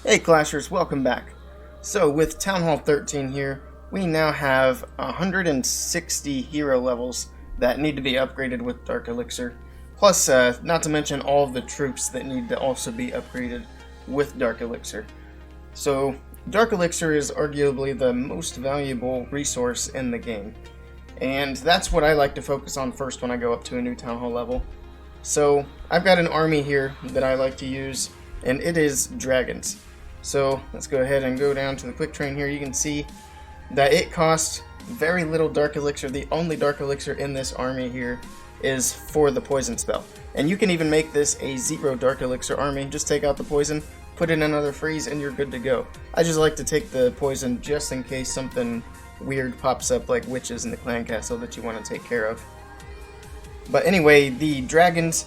Hey Clashers, welcome back. So with Town Hall 13 here, we now have 160 hero levels that need to be upgraded with Dark Elixir. Plus, not to mention all of the troops that need to also be upgraded with Dark Elixir. So, Dark Elixir is arguably the most valuable resource in the game. And that's what I like to focus on first when I go up to a new Town Hall level. So, I've got an army here that I like to use, and it is dragons. So let's go ahead and go down to the quick train here. You can see that it costs very little Dark Elixir. The only Dark Elixir in this army here is for the poison spell. And you can even make this a 0 Dark Elixir army. Just take out the poison, put in another freeze, and you're good to go. I just like to take the poison just in case something weird pops up like witches in the clan castle that you want to take care of. But anyway, the dragons,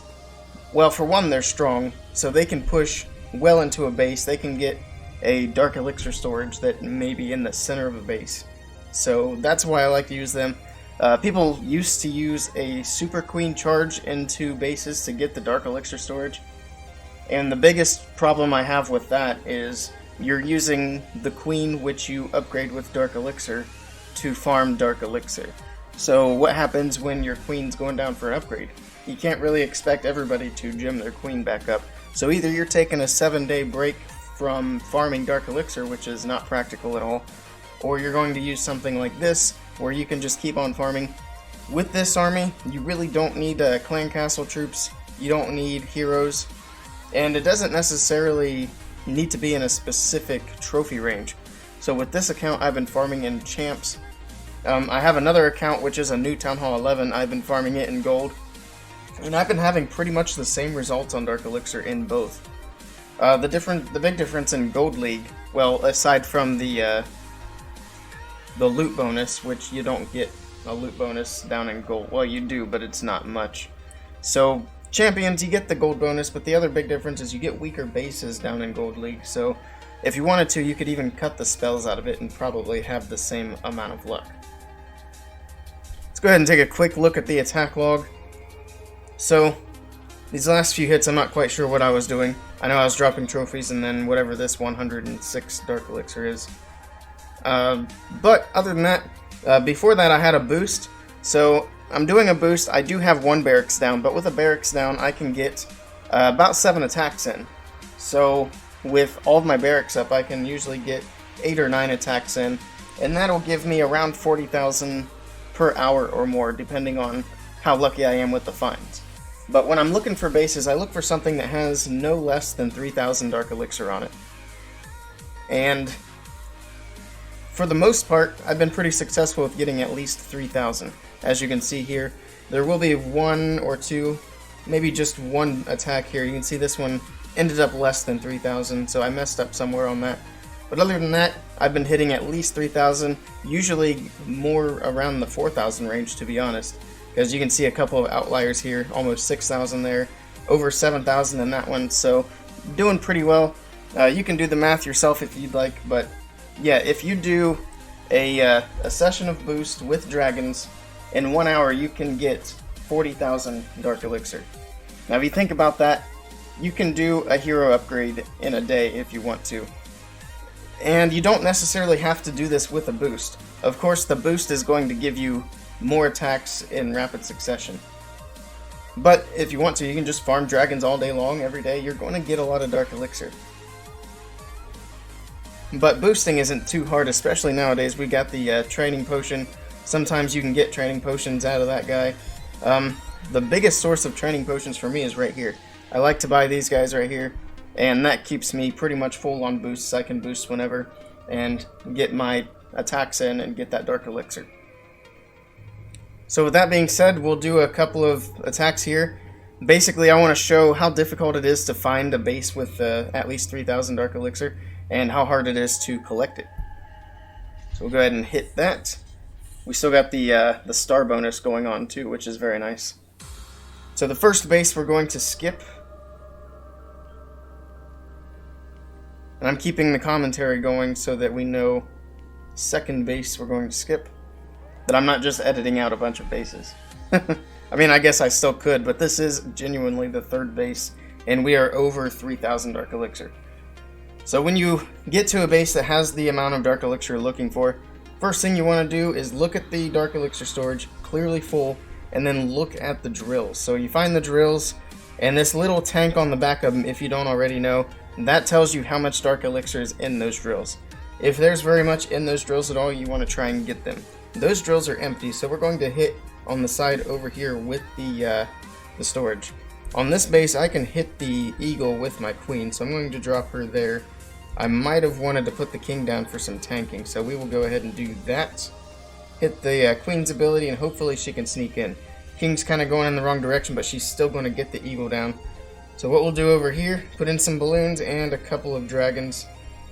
well, for one, they're strong, so they can push well into a base. They can get a Dark Elixir storage that may be in the center of a base. So that's why I like to use them. People used to use a Super Queen charge into bases to get the Dark Elixir storage. And the biggest problem I have with that is you're using the Queen, which you upgrade with Dark Elixir, to farm Dark Elixir. So what happens when your Queen's going down for an upgrade? You can't really expect everybody to gem their Queen back up. So either you're taking a 7-day break from farming Dark Elixir, which is not practical at all, or you're going to use something like this, where you can just keep on farming. With this army, you really don't need clan castle troops, you don't need heroes, and it doesn't necessarily need to be in a specific trophy range. So with this account, I've been farming in champs. I have another account, which is a new Town Hall 11, I've been farming it in gold. And I've been having pretty much the same results on Dark Elixir in both. The big difference in Gold League, well, aside from the loot bonus, which you don't get a loot bonus down in gold. Well, you do, but it's not much. So champions, you get the gold bonus, but the other big difference is you get weaker bases down in Gold League. So if you wanted to, you could even cut the spells out of it and probably have the same amount of luck. Let's go ahead and take a quick look at the attack log. So, these last few hits, I'm not quite sure what I was doing. I know I was dropping trophies and then whatever this 106 Dark Elixir is. But other than that, before that I had a boost. So, I'm doing a boost. I do have 1 barracks down, but with a barracks down, I can get about 7 attacks in. So, with all of my barracks up, I can usually get 8 or 9 attacks in, and that'll give me around 40,000 per hour or more, depending on how lucky I am with the finds. But when I'm looking for bases, I look for something that has no less than 3,000 Dark Elixir on it. And for the most part, I've been pretty successful with getting at least 3,000. As you can see here, there will be 1 or 2, maybe just 1 attack here. You can see this one ended up less than 3,000, so I messed up somewhere on that. But other than that, I've been hitting at least 3,000, usually more around the 4,000 range, to be honest. Because you can see a couple of outliers here, almost 6,000 there, over 7,000 in that one, so doing pretty well. You can do the math yourself if you'd like, but yeah, if you do a session of boost with dragons, in 1 hour you can get 40,000 Dark Elixir. Now if you think about that, you can do a hero upgrade in a day if you want to. And you don't necessarily have to do this with a boost. Of course, the boost is going to give you more attacks in rapid succession. But if you want to, you can just farm dragons all day long, every day. You're going to get a lot of Dark Elixir. But boosting isn't too hard, especially nowadays. We got the training potion. Sometimes you can get training potions out of that guy. The biggest source of training potions for me is right here. I like to buy these guys right here, and that keeps me pretty much full on boosts. I can boost whenever and get my attacks in and get that Dark Elixir. So with that being said, we'll do a couple of attacks here. Basically, I want to show how difficult it is to find a base with at least 3,000 Dark Elixir, and how hard it is to collect it. So we'll go ahead and hit that. We still got the star bonus going on too, which is very nice. So the first base we're going to skip. And I'm keeping the commentary going so that we know second base we're going to skip. That I'm not just editing out a bunch of bases. I mean, I guess I still could, but this is genuinely the third base, and we are over 3,000 Dark Elixir. So when you get to a base that has the amount of Dark Elixir you're looking for, first thing you want to do is look at the Dark Elixir storage, clearly full, and then look at the drills. So you find the drills, and this little tank on the back of them, if you don't already know, that tells you how much Dark Elixir is in those drills. If there's very much in those drills at all, you want to try and get them. Those drills are empty, so we're going to hit on the side over here with the storage. On this base, I can hit the eagle with my queen, so I'm going to drop her there. I might have wanted to put the king down for some tanking, so we will go ahead and do that. Hit the queen's ability, and hopefully she can sneak in. King's kind of going in the wrong direction, but she's still going to get the eagle down. So what we'll do over here, put in some balloons and a couple of dragons.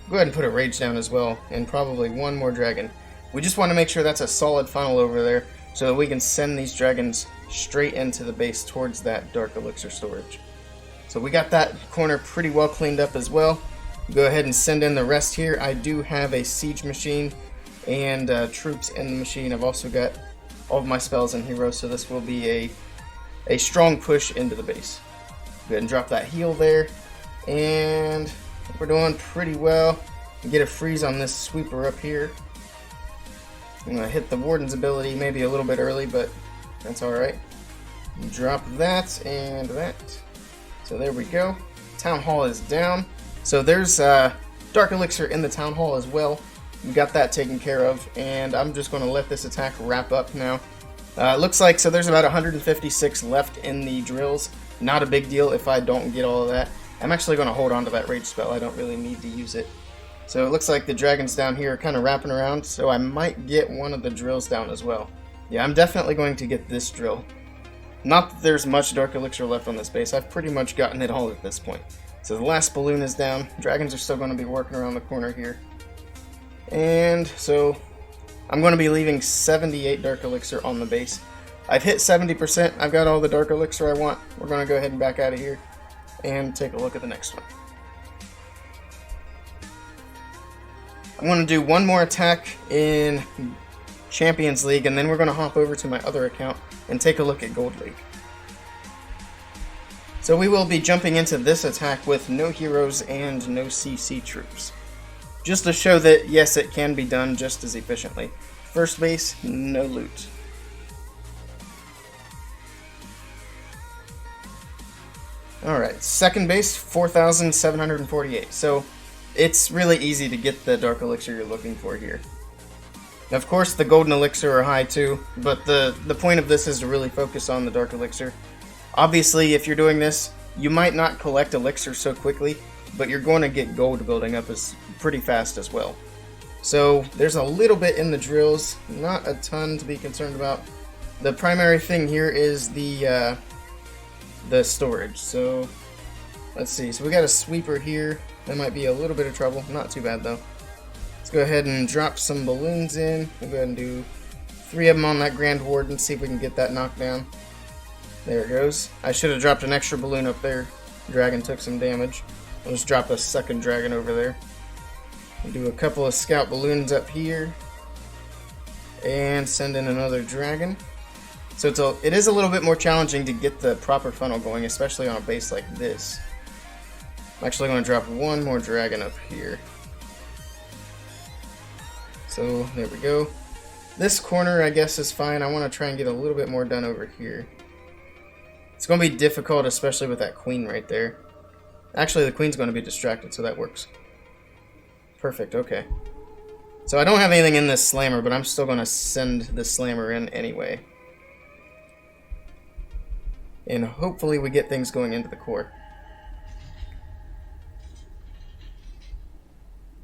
Go ahead and put a rage down as well, and probably one more dragon. We just want to make sure that's a solid funnel over there, so that we can send these dragons straight into the base towards that Dark Elixir storage. So we got that corner pretty well cleaned up as well. Go ahead and send in the rest here. I do have a siege machine and troops in the machine. I've also got all of my spells and heroes, so this will be a strong push into the base. Go ahead and drop that heal there, and we're doing pretty well. Get a freeze on this sweeper up here. I'm going to hit the warden's ability maybe a little bit early, but that's alright. Drop that and that. So there we go. Town Hall is down. So there's Dark Elixir in the Town Hall as well. We got that taken care of, and I'm just going to let this attack wrap up now. It looks like, so there's about 156 left in the drills. Not a big deal if I don't get all of that. I'm actually going to hold on to that rage spell. I don't really need to use it. So it looks like the dragons down here are kind of wrapping around, so I might get one of the drills down as well. Yeah, I'm definitely going to get this drill. Not that there's much Dark Elixir left on this base. I've pretty much gotten it all at this point. So the last balloon is down. Dragons are still going to be working around the corner here. And so I'm going to be leaving 78 Dark Elixir on the base. I've hit 70%. I've got all the Dark Elixir I want. We're going to go ahead and back out of here and take a look at the next one. I'm going to do one more attack in Champions League, and then we're going to hop over to my other account and take a look at Gold League. So we will be jumping into this attack with no heroes and no CC troops. Just to show that, yes, it can be done just as efficiently. First base, no loot. Alright, second base, 4,748. So it's really easy to get the Dark Elixir you're looking for here. Of course, the Golden Elixir are high too, but the point of this is to really focus on the Dark Elixir. Obviously, if you're doing this, you might not collect Elixir so quickly, but you're going to get gold building up pretty fast as well. So there's a little bit in the drills, not a ton to be concerned about. The primary thing here is the storage. So let's see. So we got a sweeper here. That might be a little bit of trouble. Not too bad though. Let's go ahead and drop some balloons in. We'll go ahead and do 3 of them on that Grand Warden. See if we can get that knocked down. There it goes. I should have dropped an extra balloon up there. Dragon took some damage. I'll just drop a second dragon over there. We'll do a couple of scout balloons up here. And send in another dragon. So it is a little bit more challenging to get the proper funnel going, especially on a base like this. I'm actually going to drop one more dragon up here. So there we go. This corner I guess is fine. I want to try and get a little bit more done over here. It's going to be difficult, especially with that queen right there. Actually, the queen's going to be distracted, so that works. Perfect, okay. So I don't have anything in this slammer, but I'm still going to send the slammer in anyway. And hopefully we get things going into the core.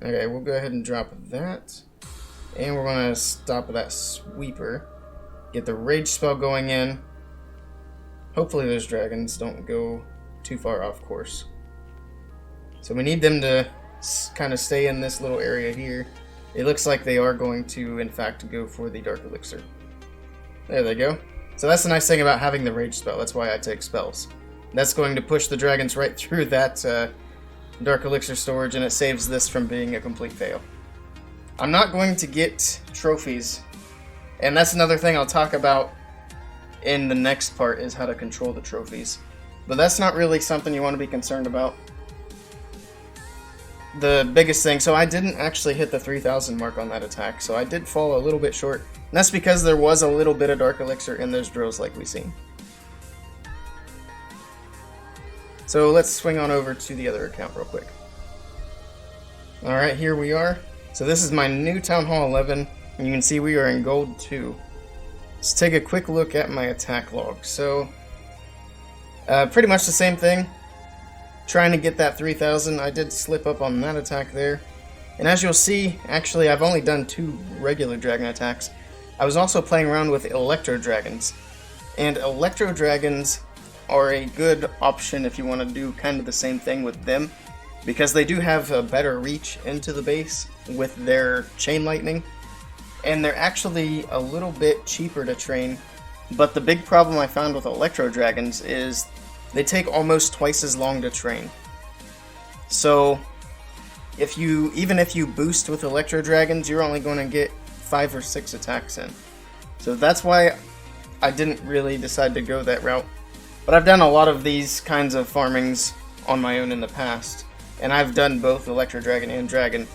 Okay, we'll go ahead and drop that. And we're going to stop that sweeper. Get the rage spell going in. Hopefully those dragons don't go too far off course. So we need them to kind of stay in this little area here. It looks like they are going to, in fact, go for the Dark Elixir. There they go. So that's the nice thing about having the rage spell. That's why I take spells. That's going to push the dragons right through that Dark Elixir storage, and it saves this from being a complete fail. I'm not going to get trophies, and that's another thing I'll talk about in the next part, is how to control the trophies. But that's not really something you want to be concerned about. the biggest thing, so I didn't actually hit the 3,000 mark on that attack, so I did fall a little bit short. And that's because there was a little bit of Dark Elixir in those drills like we seen. So let's swing on over to the other account real quick. Alright, here we are. So this is my new Town Hall 11, and you can see we are in Gold 2. Let's take a quick look at my attack log. So, pretty much the same thing. Trying to get that 3,000, I did slip up on that attack there. And as you'll see, actually I've only done 2 regular dragon attacks. I was also playing around with Electro Dragons. And Electro Dragons are a good option if you want to do kind of the same thing with them, because they do have a better reach into the base with their Chain Lightning. And they're actually a little bit cheaper to train. But the big problem I found with Electro Dragons is they take almost twice as long to train. So, even if you boost with Electro Dragons, you're only going to get 5 or 6 attacks in. So that's why I didn't really decide to go that route. But I've done a lot of these kinds of farmings on my own in the past, and I've done both Electro Dragon and Dragon.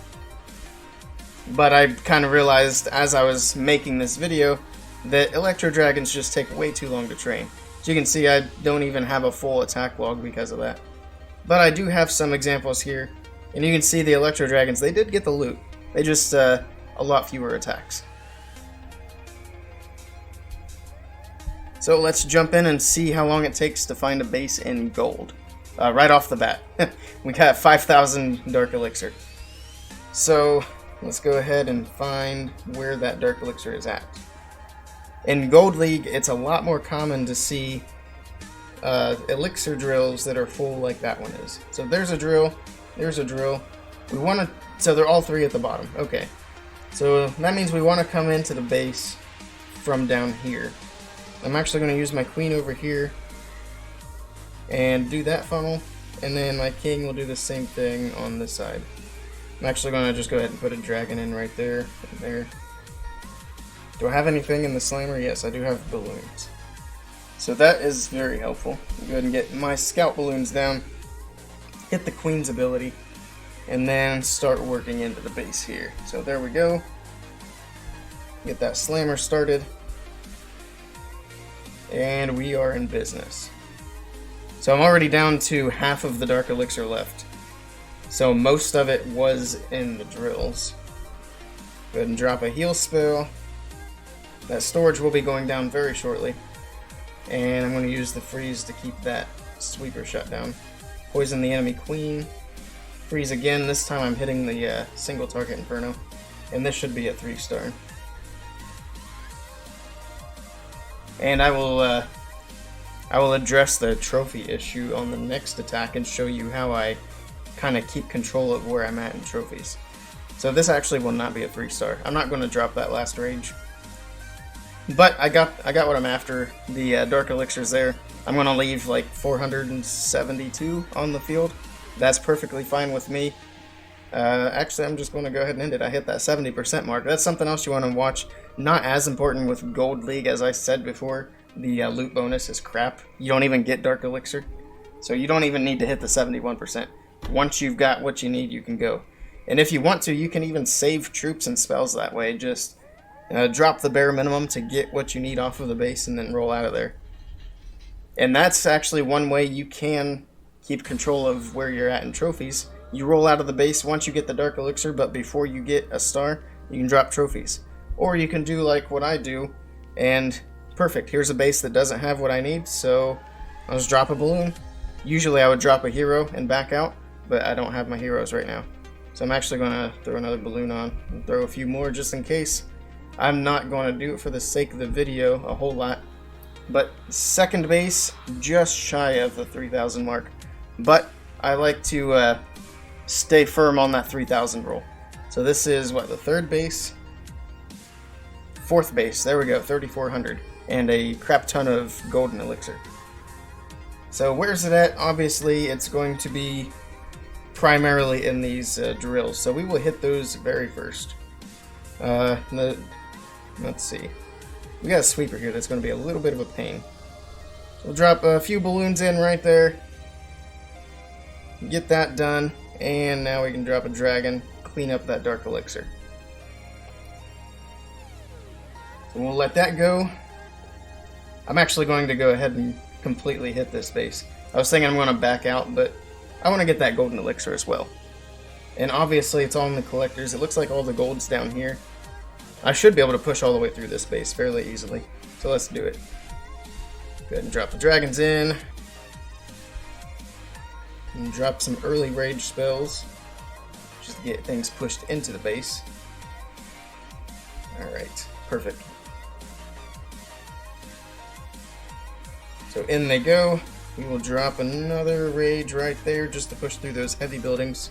But I kind of realized as I was making this video that Electro Dragons just take way too long to train. As you can see, I don't even have a full attack log because of that. But I do have some examples here, and you can see the Electro Dragons, they did get the loot. They just, a lot fewer attacks. So let's jump in and see how long it takes to find a base in gold. Right off the bat. We got 5,000 Dark Elixir. So let's go ahead and find where that Dark Elixir is at. In Gold League, it's a lot more common to see elixir drills that are full like that one is. So there's a drill, there's a drill. We want to, so they're all 3 at the bottom. Okay, so that means we want to come into the base from down here. I'm actually going to use my queen over here and do that funnel, and then my king will do the same thing on this side. I'm actually going to just go ahead and put a dragon in right there and there. Do I have anything in the slammer? Yes, I do have balloons. So that is very helpful. Go ahead and get my scout balloons down, hit the queen's ability, and then start working into the base here. So there we go. Get that slammer started. And we are in business. So I'm already down to half of the Dark Elixir left. So most of it was in the drills. Go ahead and drop a heal spell. That storage will be going down very shortly. And I'm going to use the freeze to keep that sweeper shut down. Poison the enemy queen. Freeze again. This time I'm hitting the single target inferno. And this should be a 3-star. And I will address the trophy issue on the next attack and show you how I kind of keep control of where I'm at in trophies. So this actually will not be a 3-star. I'm not going to drop that last rage. But I got what I'm after. The Dark Elixir's there. I'm going to leave like 472 on the field. That's perfectly fine with me. Actually, I'm just going to go ahead and end it. I hit that 70% mark. That's something else you want to watch. Not as important with Gold League, as I said before. The loot bonus is crap. You don't even get Dark Elixir. So you don't even need to hit the 71%. Once you've got what you need, you can go. And if you want to, you can even save troops and spells that way. Just drop the bare minimum to get what you need off of the base and then roll out of there. And that's actually one way you can keep control of where you're at in trophies. You roll out of the base once you get the Dark Elixir, but before you get a star, you can drop trophies. Or you can do like what I do, and perfect, here's a base that doesn't have what I need, so I'll just drop a balloon. Usually I would drop a hero and back out, but I don't have my heroes right now. So I'm actually going to throw another balloon on and throw a few more just in case. I'm not going to do it for the sake of the video a whole lot. But second base, just shy of the 3,000 mark. But I like to stay firm on that 3,000 roll. So this is, what, the third base? Fourth base, there we go, 3,400. And a crap ton of golden elixir. So where's it at? Obviously, it's going to be primarily in these drills. So we will hit those very first. Let's see. We got a sweeper here that's going to be a little bit of a pain. We'll drop a few balloons in right there. Get that done. And now we can drop a dragon, clean up that Dark Elixir. So we'll let that go. I'm actually going to go ahead and completely hit this base. I was thinking I'm going to back out, but I want to get that golden elixir as well. And obviously it's all in the collectors. It looks like all the gold's down here. I should be able to push all the way through this base fairly easily. So let's do it. Go ahead and drop the dragons in. And drop some early rage spells. Just to get things pushed into the base. Alright, perfect. So in they go. We will drop another rage right there just to push through those heavy buildings.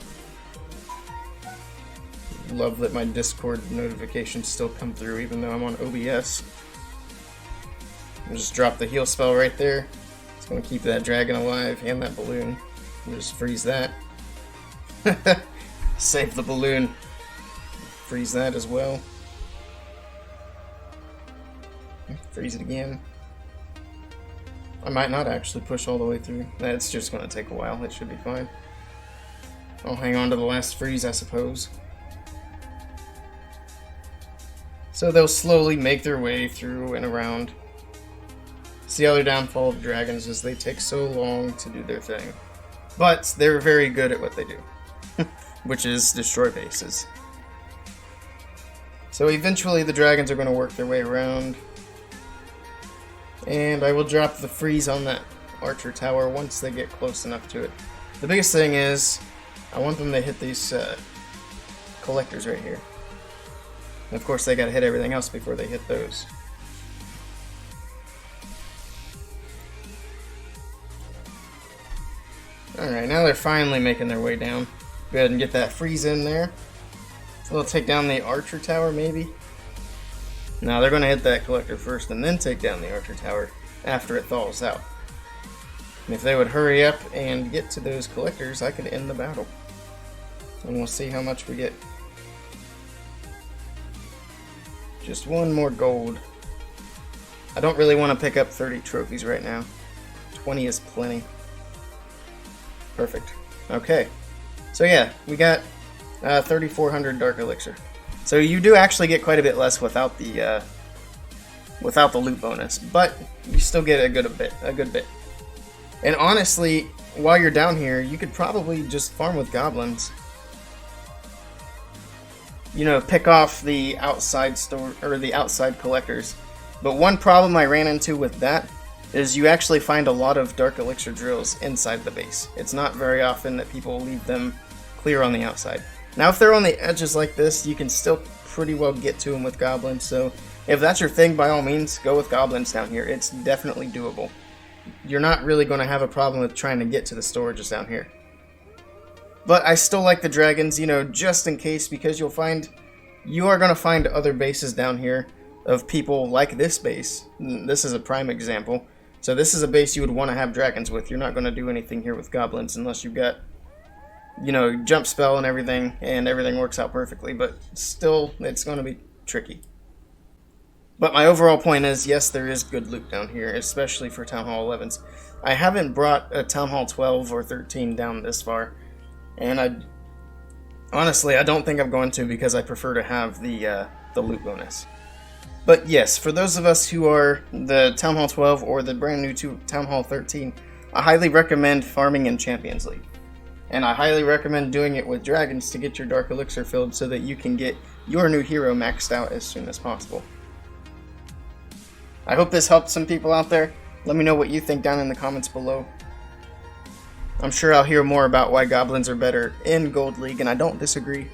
Love that my Discord notifications still come through even though I'm on OBS. I'll just drop the heal spell right there. It's going to keep that dragon alive and that balloon. We'll just freeze that. Save the balloon. Freeze that as well. Freeze it again. I might not actually push all the way through. That's just going to take a while. It should be fine. I'll hang on to the last freeze, I suppose. So they'll slowly make their way through and around. It's the other downfall of dragons is they take so long to do their thing. But they're very good at what they do, which is destroy bases. So eventually the dragons are going to work their way around. And I will drop the freeze on that archer tower once they get close enough to it. The biggest thing is, I want them to hit these collectors right here. And of course they gotta hit everything else before they hit those. Alright, now they're finally making their way down. Go ahead and get that freeze in there. So they'll take down the archer tower maybe. Now they're going to hit that collector first and then take down the archer tower after it thaws out. And if they would hurry up and get to those collectors, I could end the battle. And we'll see how much we get. Just one more gold. I don't really want to pick up 30 trophies right now. 20 is plenty. Perfect. Okay. So yeah, we got 3,400 Dark Elixir. So you do actually get quite a bit less without the loot bonus, but you still get a good bit. And honestly, while you're down here, you could probably just farm with goblins. You know, pick off the outside store or the outside collectors. But one problem I ran into with that is you actually find a lot of Dark Elixir drills inside the base. It's not very often that people leave them clear on the outside. Now, if they're on the edges like this, you can still pretty well get to them with goblins, so if that's your thing, by all means, go with goblins down here. It's definitely doable. You're not really going to have a problem with trying to get to the storages down here. But I still like the dragons, you know, just in case, because you are going to find other bases down here of people like this base. This is a prime example. So this is a base you would want to have dragons with. You're not going to do anything here with goblins unless you've got, you know, jump spell and everything works out perfectly, but still, it's going to be tricky. But my overall point is, yes, there is good loot down here, especially for Town Hall 11s. I haven't brought a Town Hall 12 or 13 down this far, and honestly, I don't think I'm going to because I prefer to have the loot bonus. But yes, for those of us who are the Town Hall 12 or the brand new Town Hall 13, I highly recommend farming in Champions League. And I highly recommend doing it with dragons to get your Dark Elixir filled so that you can get your new hero maxed out as soon as possible. I hope this helped some people out there. Let me know what you think down in the comments below. I'm sure I'll hear more about why goblins are better in Gold League, and I don't disagree.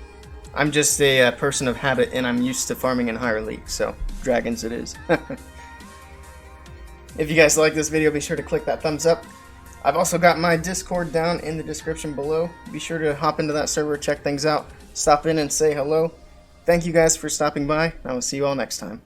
I'm just a person of habit, and I'm used to farming in higher leagues, so dragons it is. If you guys like this video, be sure to click that thumbs up. I've also got my Discord down in the description below. Be sure to hop into that server, check things out, stop in and say hello. Thank you guys for stopping by. I will see you all next time.